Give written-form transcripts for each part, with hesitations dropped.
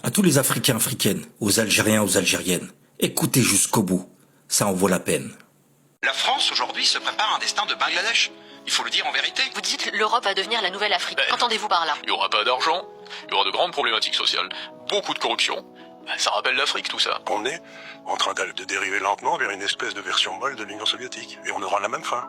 À tous les Africains, Africaines, aux Algériens, aux Algériennes, écoutez jusqu'au bout, ça en vaut la peine. La France, aujourd'hui, se prépare un destin de Bangladesh. Il faut le dire en vérité. Vous dites l'Europe va devenir la nouvelle Afrique. Qu'entendez-vous par là? Il n'y aura pas d'argent, il y aura de grandes problématiques sociales, beaucoup de corruption. Ça rappelle l'Afrique, tout ça. On est en train de dériver lentement vers une espèce de version molle de l'Union soviétique. Et on aura la même fin,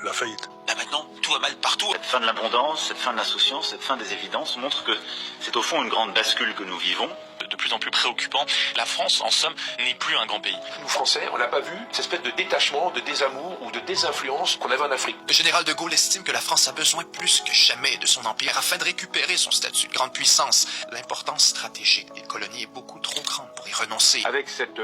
la faillite. Là maintenant, tout va mal partout. Cette fin de l'abondance, cette fin de l'insouciance, cette fin des évidences montre que c'est au fond une grande bascule que nous vivons. De plus en plus préoccupant, la France, en somme, n'est plus un grand pays. Nous, Français, on n'a pas vu cette espèce de détachement, de désamour ou de désinfluence qu'on avait en Afrique. Le général de Gaulle estime que la France a besoin plus que jamais de son empire afin de récupérer son statut de grande puissance. L'importance stratégique des colonies est beaucoup trop grande pour y renoncer. Avec cette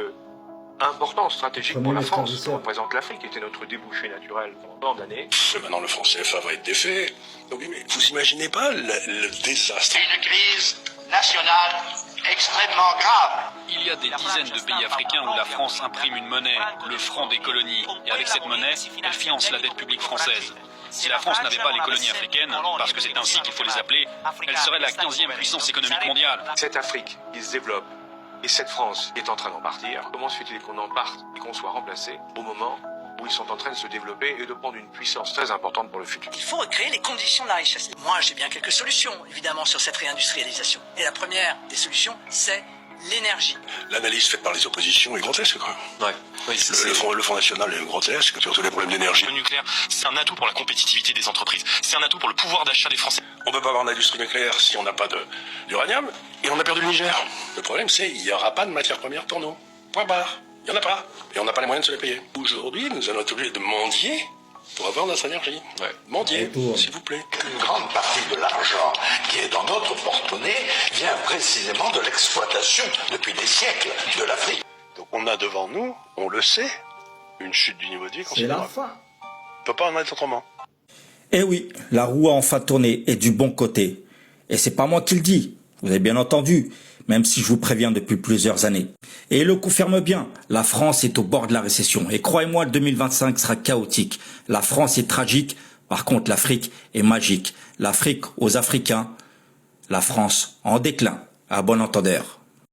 importance stratégique pour la France que représente l'Afrique, qui était notre débouché naturel pendant tant d'années. Maintenant, le franc CFA va être défait. Donc, mais vous imaginez pas le désastre. Une crise nationale extrêmement grave. Il y a des dizaines de pays africains où la France imprime une monnaie, le franc des colonies, et avec cette monnaie, elle finance la dette publique française. Si la France n'avait pas les colonies africaines, parce que c'est ainsi qu'il faut les appeler, elle serait la 15e puissance économique mondiale. Cette Afrique qui se développe et cette France qui est en train d'en partir, comment se fait-il qu'on en parte et qu'on soit remplacé au moment où ils sont en train de se développer et de prendre une puissance très importante pour le futur? Il faut recréer les conditions de la richesse. Moi, j'ai bien quelques solutions, évidemment, sur cette réindustrialisation. Et la première des solutions, c'est l'énergie. L'analyse faite par les oppositions est grotesque, quoi. Ouais. Oui, Le Front National est grotesque sur tous les problèmes d'énergie. Le nucléaire, c'est un atout pour la compétitivité des entreprises. C'est un atout pour le pouvoir d'achat des Français. On peut pas avoir d'industrie nucléaire si on n'a pas d'uranium, et on a perdu le Niger. Le problème, c'est qu'il n'y aura pas de matières premières pour nous. Point barre. Il n'y en a pas. Et on n'a pas les moyens de se les payer. Aujourd'hui, nous allons être obligés de mendier pour avoir notre énergie. Ouais. Mendier, s'il vous plaît. Une grande partie de l'argent qui est dans notre porte-monnaie vient précisément de l'exploitation depuis des siècles de l'Afrique. Donc on a devant nous, on le sait, une chute du niveau de vie considérable. C'est la fin. On peut pas en être autrement. Eh oui, la roue a enfin tourné et du bon côté. Et c'est pas moi qui le dis, vous avez bien entendu, même si je vous préviens depuis plusieurs années. Et il le confirme bien, la France est au bord de la récession. Et croyez-moi, le 2025 sera chaotique. La France est tragique, par contre l'Afrique est magique. L'Afrique aux Africains, la France en déclin, à bon entendeur.